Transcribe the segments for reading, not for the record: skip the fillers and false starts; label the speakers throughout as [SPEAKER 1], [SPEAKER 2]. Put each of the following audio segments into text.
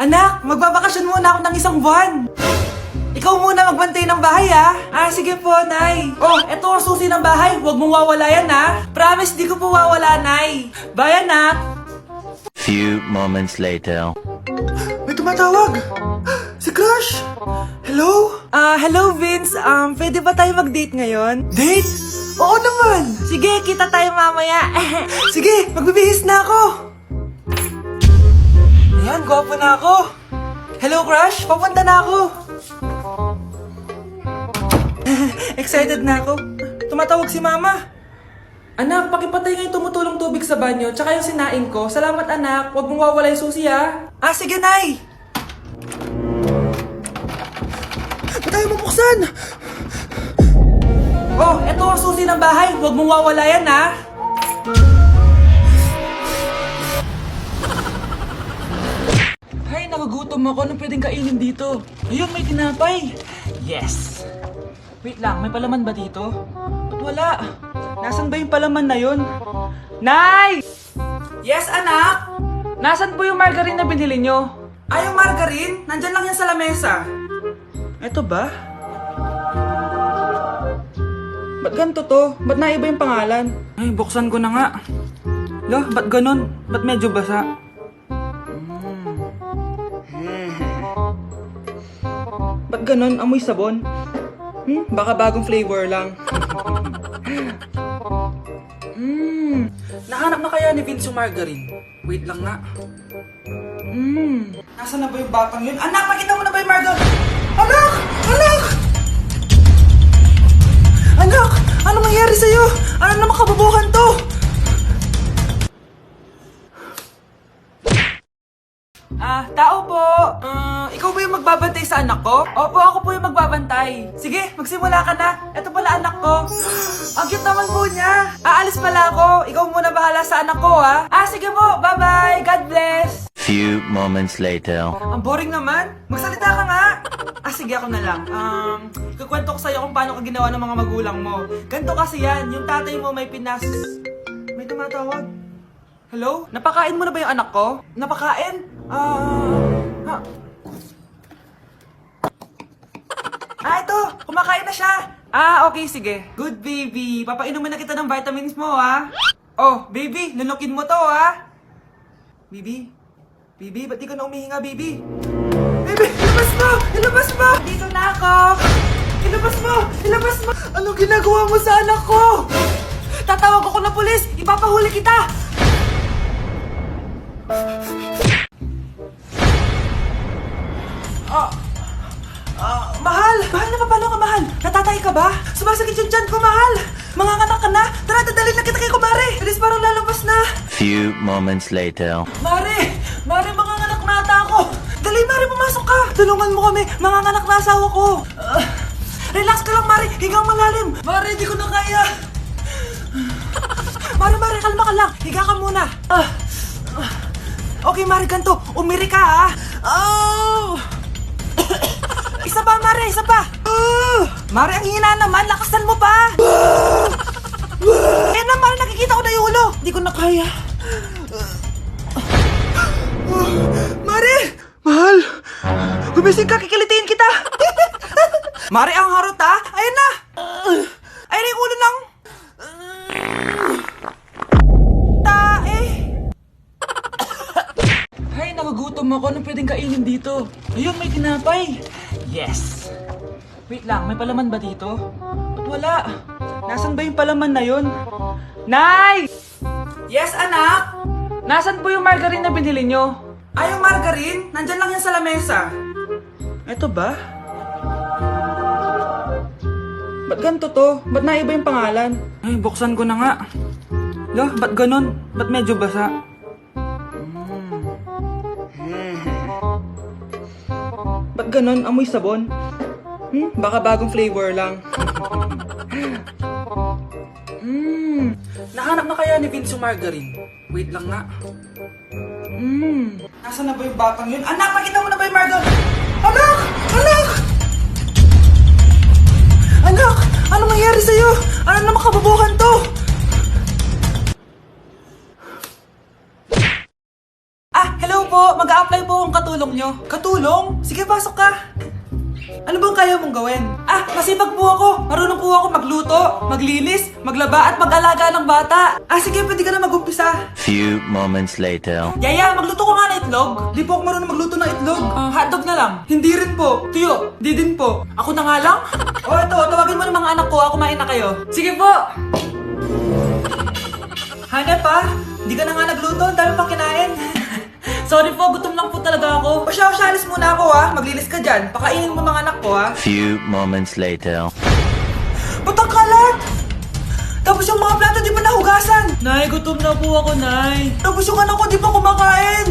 [SPEAKER 1] Anak, magbabakasyon muna ako ng isang buwan. Ikaw muna magbantay ng bahay, ha? Sige po, Nay. Oh, eto ang susi ng bahay. Huwag mong wawala yan, ha? Promise, di ko po wawala, Nay. Bye, anak.
[SPEAKER 2] Few moments later.
[SPEAKER 1] May tumatawag. Si Crush. Hello? Hello, Vince. Pwede ba tayo mag-date ngayon? Date? Oo naman. Sige, kita tayo mamaya. Sige, magbibihis na ako. Ayan, gwapo na ako. Hello, Crush. Papunta na ako. Excited na ako. Tumatawag si Mama. Anak, pakipatay nga yung tumutulong tubig sa banyo, tsaka yung sinain ko. Salamat, anak. Huwag mong wawala yung susi, ha? Sige, Nay. Ba't tayo mabuksan? Oh, eto ang susi ng bahay. Huwag mong wawala yan, ha? Ay, nagugutom ako. Anong pwedeng kainin dito? Ayun, may tinapay. Yes. Wait lang, may palaman ba dito? Ba't wala? Nasaan ba yung palaman na yun? Nay! Yes, anak? Nasaan po yung margarine na binili nyo? Yung margarine? Nandyan lang yan sa lamesa. Eto ba? Ba't ganito to? Ba't naiba yung pangalan? Ay, buksan ko na nga. Lo, ba't ganun? Ba't medyo basa? Ba't ganun? Amoy sabon? Baka bagong flavor lang. Nahanap na kaya ni Vince yung margarine? Wait lang nga. Nasaan na ba yung batang yun? Anak, nakita mo na ba yung margarine? Anak! Anak! Anak! Ano mangyari sa'yo? Ano naman kababuhan to? Tao po. Ikaw ba yung magbabantay sa anak ko? Opo, ako po yung magbabantay. Sige, magsimula ka na. Ito pala anak ko. Ang cute naman po niya. Aalis pala ako. Ikaw muna bahala sa anak ko, ha? Sige po. Bye-bye. God bless.
[SPEAKER 2] Few moments later.
[SPEAKER 1] Ang boring naman. Magsalita ka nga. Sige, ako na lang. Kukwento ko sa'yo kung paano ka ginawa ng mga magulang mo. Ganito kasi yan. Yung tatay mo may pinas... May tumatawag. Hello? Napakain mo na ba yung anak ko? Napakain? Ito! Kumakain na siya! Okay, sige. Good, baby. Papainumin na kita ng vitamins mo, ha? Oh, baby, lunukin mo to, ha? Baby? Baby, ba't di ka na umihinga, baby? Baby, ilabas mo! Ilabas mo! Dito na ako! Ilabas mo! Ilabas mo! Anong ginagawa mo sa anak ko? Tatawag ako ng pulis! Ipapahuli kita! Mahal! Mahal na paano ka, mahal? Natatay ka ba? Sumasakit yung tiyan ko, mahal! Manganganak ka na? Tara, dadalhin na kita kay kumare! Bilis, parang lalabas na!
[SPEAKER 2] Few moments later.
[SPEAKER 1] Mare! Mare, manganganak na ata ako! Dali, Mare, pumasok ka! Tulungan mo kami! Manganganak na asawa ko! Relax ka lang, Mare! Higang malalim! Mare, di ko na kaya! Mare, kalma ka lang! Higa ka muna! Okay, Mare, ganito! Umiri ka, ha? Isa pa, Mare! Isa pa! Mare, ang hina naman! Lakasan mo pa! Ayan na, Mare! Nakikita ko na yung ulo! Di ko na kaya! Mare! Mahal! Gumising ka! Kikilitiin kita! Mare, ang harot, ha? Ayan na! Ayan na yung ulo ng... tae! Ay, nagugutom ako. Anong pwedeng kainin dito? Ayun, may tinapay. Yes! Wait lang, may palaman ba dito? Ba't wala? Nasaan ba yung palaman na yun? Nay! Yes, anak? Nasaan po yung margarine na binili nyo? Yung margarine? Nandyan lang yan sa lamesa. Eto ba? Ba't ganito to? Ba't naiba yung pangalan? Ay, buksan ko na nga. Lo, ba't ganun? Ba't medyo basa? Ba't ganun? Amoy sabon? Baka bagong flavor lang. Nahanap na kaya ni Vince yung margarine? Wait lang nga. Nasaan na ba yung batang yun? Anak, nakita mo na ba yung margarine? Anak! Anak! Anak! Ano mangyari sa'yo? Ano naman kababuhan to? Hello po! Mag-aaway Mag-a-apply po akong katulong nyo. Katulong? Sige, pasok ka. Ano bang kaya mong gawin? Masipag po ako. Marunong po ako magluto, maglinis, maglaba at mag-alaga ng bata. Sige, pwede ka na mag-umpisa.
[SPEAKER 2] Few moments later.
[SPEAKER 1] Yaya, magluto ko nga ng itlog. Di po ako marunong magluto ng itlog. Hotdog na lang. Hindi rin po. Tuyo, di din po. Ako na nga lang? Ito, tawagin mo ng mga anak ko. Kumain na kayo. Sige po. Hanep di ka na nga nagluto. Ang dami pang kinain. Sorry po, gutom lang po talaga ako. Siya, alis muna ako Maglinis ka dyan. Pakainin mo mga anak ko
[SPEAKER 2] Few moments later.
[SPEAKER 1] Ba't ang kalat? Tapos yung mga plato di pa nahugasan. Nay, gutom na po ako, Nay. Tapos yung anak ko di pa kumakain.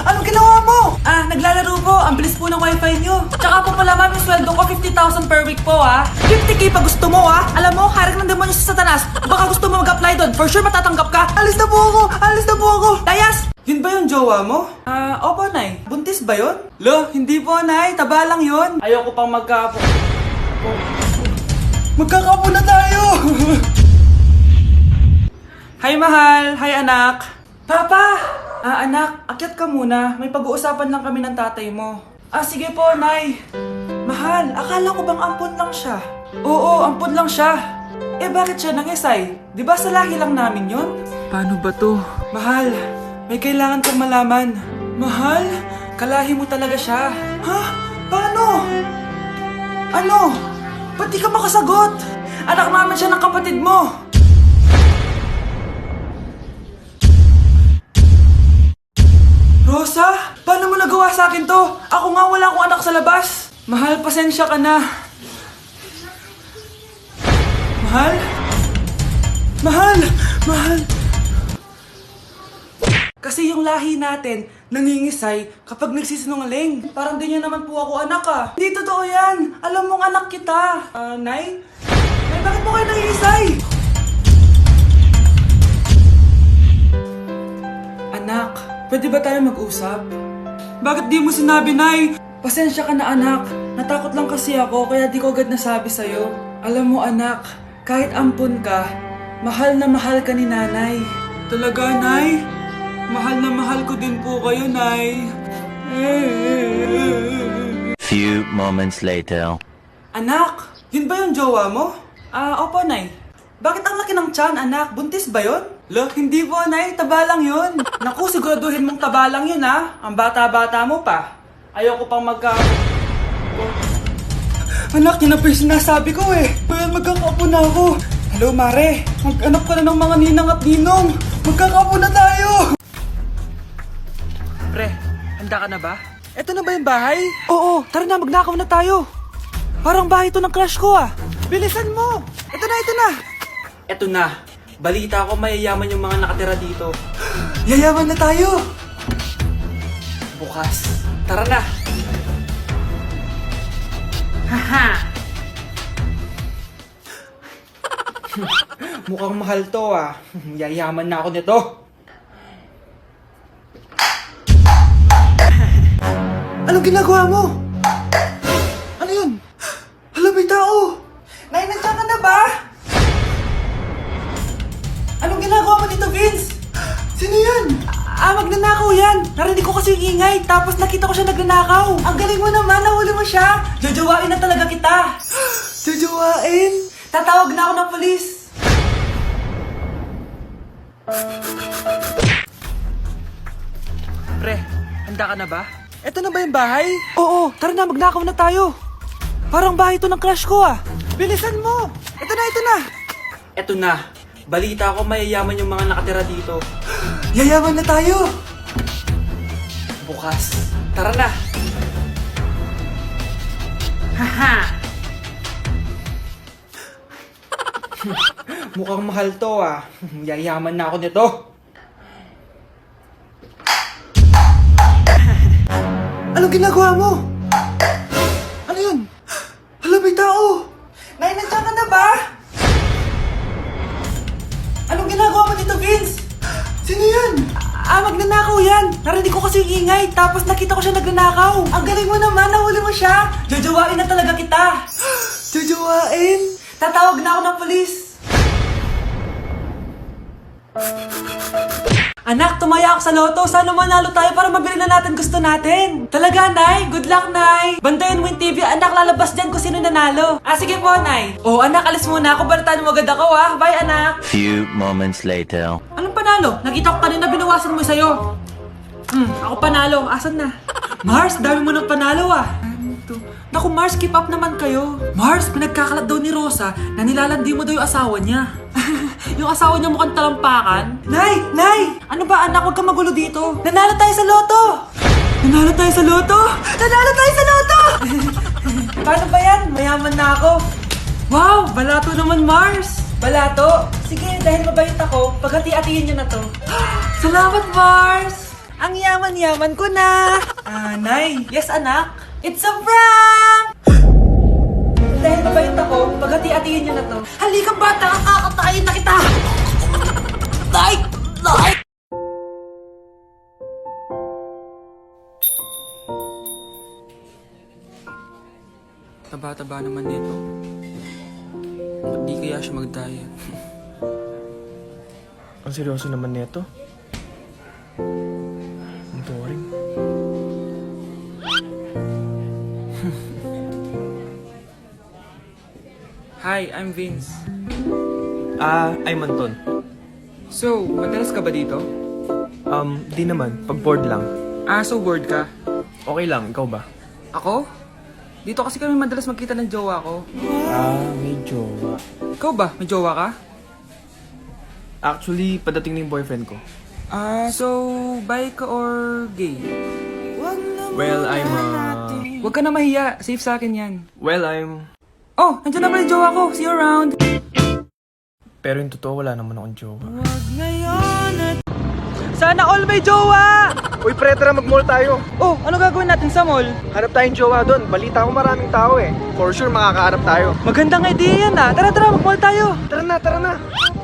[SPEAKER 1] Anong ginawa mo? Naglalaro po. Ang bilis po ng wifi nyo. Tsaka po pala ma'am, yung sweldo ko 50,000 per week po 50k pa gusto mo Alam mo, harik ng demonyo sa Satanas. Baka gusto mo mag-apply doon. For sure matatanggap ka. Alis na po ako. Dayas! Yun ba yung jowa mo? Opo, Nay. Buntis ba yun? Lo, hindi po, Nay. Taba lang yun. Ayoko pang magkakapo na tayo! Hi, mahal. Hi, anak. Papa! Anak, akyat ka muna. May pag-uusapan lang kami ng tatay mo. Sige po, Nay. Mahal, akala ko bang ampon lang siya? Oo, ampon lang siya. Bakit siya nangisay? Di ba sa lahi lang namin yun? Paano ba to? Mahal, may kailangan kang malaman. Mahal, kalahi mo talaga siya. Paano? Ano? Ba't di ka makasagot? Anak naman siya ng kapatid mo. Rosa, paano mo nagawa sa akin to? Ako nga wala akong anak sa labas. Mahal, pasensya ka na. Mahal. Kasi yung lahi natin, nangingisay kapag nagsisinungaling. Parang di niya naman po ako anak Hindi totoo yan. Alam mong anak kita. Nay? Nay, bakit mo kayo nangingisay? Anak, pwede ba tayo mag-usap? Bakit di mo sinabi, Nay? Pasensya ka na, anak. Natakot lang kasi ako, kaya di ko agad nasabi sa'yo. Alam mo, anak, kahit ampun ka, mahal na mahal ka ni nanay. Talaga, Nay? Mahal na mahal ko din po kayo, Nay.
[SPEAKER 2] Few moments later.
[SPEAKER 1] Anak, yun ba yung jowa mo? Opo, Nay. Bakit ang laki ng tiyan, anak? Buntis ba yun? Hindi po, Nay. Taba lang yun. Naku, siguraduhin mong taba lang yun, Ang bata-bata mo pa. Ayoko pang Anak, yun na po yung sinasabi ko Well, magkakaapo na ako. Hello, Mare. Mag-anak ka na ng mga ninang at ninong. Magkakaapo na tayo. Pre, handa ka na ba? Eto na ba yung bahay? Oo, tara na, magnakaw na tayo. Parang bahay to ng crush ko Bilisan mo. Ito na. Eto na. Balita ko mayayaman yung mga nakatira dito. Yayaman na tayo. Bukas. Tara na. Haha. Mukhang mahal to Yayaman na ako nito. Anong ginagawa mo? Ano yun? Hala, may tao! Nay, nandiyan ka na ba? Anong ginagawa mo dito, Vince? Sino yan? Magnanakaw yan! Narinig ko kasi yung ingay, tapos nakita ko siya nagnanakaw. Ang galing mo naman, nahuli mo siya! Jojowain na talaga kita! Jojowain? Tatawag na ako ng polis! Pre, handa ka na ba? Eto na ba yung bahay? Oo, tara na, magnakaw na tayo. Parang bahay to ng crush ko Bilisan mo! Ito na. Eto na. Balita ko mayayaman yung mga nakatira dito. Yayaman na tayo! Bukas. Tara na. Haha! Mukhang mahal to Yayaman na ako nito. Anong ginagawa mo? Ano yun? Hala, may tao! Nay, nandiyan ka na ba? Anong ginagawa mo dito, Vince? Sino yan? Magnanakaw yan! Narinig ko kasi yung ingay, tapos nakita ko siya nagnanakaw. Ang galing mo naman, nahuli mo siya! Jojowain na talaga kita! Jojowain? Tatawag na ako ng polis! Anak, tumaya ako sa loto. Sana manalo tayo para mabili na natin gusto natin. Talaga, Nay? Good luck, Nay. Bantayan mo yung TV. Anak, lalabas dyan kung sino nanalo. Ah, sige po, Nay. Oh, anak, alis muna ako. Balitaan mo agad ako, ah. Bye, anak.
[SPEAKER 2] Few moments later.
[SPEAKER 1] Anong panalo? Nakita ko kanina binawasan mo sa'yo. Ako panalo. Asan na? Mars, dami mo ng panalo, ah. Naku, Mars, keep up naman kayo. Mars, pinagkakalat daw ni Rosa na nilalandi mo daw yung asawa niya. Yung asawa niya mukhang talampakan. Nay! Nay! Ano ba, anak? Huwag kang magulo dito. Nanalo tayo sa loto! Nanalo tayo sa loto! Nanalo tayo sa loto! Paano ba yan? Mayaman na ako. Wow! Balato naman, Mars! Balato? Sige, dahil mabait ako, paghati-hatiin niyo na to. Salamat, Mars! Ang yaman-yaman ko na! Nay! Yes, anak? It's a prank! Dahil mabait ako, paghati-hatiin niyo na to. Halika, bata! Kakatayin na kita! Nay! Nay! Taba-taba naman nito. Di kaya siya mag-diet.
[SPEAKER 3] Ang seryoso naman nito. Ang boring.
[SPEAKER 1] Hi, I'm Vince.
[SPEAKER 3] I'm Anton.
[SPEAKER 1] So, madalas ka ba dito?
[SPEAKER 3] Di naman. Pag bored lang.
[SPEAKER 1] So bored ka?
[SPEAKER 3] Okay lang, ikaw ba?
[SPEAKER 1] Ako? Dito kasi kami madalas magkita ng jowa ko.
[SPEAKER 3] May jowa.
[SPEAKER 1] Ikaw ba? May jowa ka?
[SPEAKER 3] Actually, padating na yung boyfriend ko.
[SPEAKER 1] So, bi ka or gay?
[SPEAKER 3] Well,
[SPEAKER 1] Huwag ka na mahiya. Safe sa akin yan. Oh, nandiyan na pala yung jowa ko. See you around.
[SPEAKER 3] Pero yung totoo, wala naman akong jowa.
[SPEAKER 1] Sana all may jowa!
[SPEAKER 3] Uy, pre, tara mag-mall tayo.
[SPEAKER 1] Oh, ano gagawin natin sa mall?
[SPEAKER 3] Hanap tayong jowa doon. Balita ko maraming tao eh. For sure, makakahanap tayo.
[SPEAKER 1] Magandang idea yan ah. Tara, mag-mall tayo.
[SPEAKER 3] Tara na.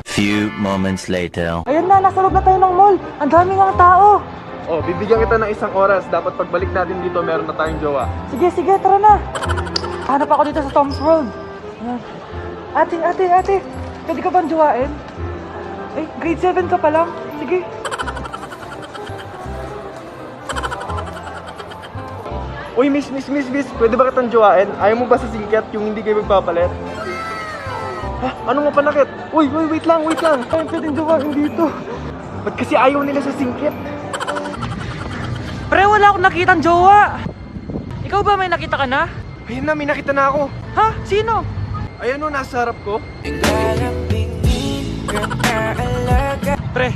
[SPEAKER 2] Few moments later.
[SPEAKER 1] Ayan na, nasa loob na tayo ng mall. Ang daming ang tao.
[SPEAKER 3] Oh, bibigyan kita ng 1 oras. Dapat pagbalik natin dito, meron na tayong jowa.
[SPEAKER 1] Sige, tara na. Hanap ako dito sa Tom's World. Ate. Pwede ka bang jowain? Ay, grade 7 ka pa lang. Sige.
[SPEAKER 3] Uy, miss. Pwede ba kitang jowain? Ayaw mo ba sa singkat yung hindi kayo magpapalit? Ha? Ano nga panakit? Uy, wait lang. Ayaw pwedeng jowain dito. Ba't kasi ayaw nila sa singkit?
[SPEAKER 1] Pre, wala akong nakitang jowa. Ikaw ba may nakita ka na?
[SPEAKER 3] Ayun na, may nakita na ako.
[SPEAKER 1] Ha? Sino?
[SPEAKER 3] Ayan o, nasa harap ko.
[SPEAKER 1] Pre,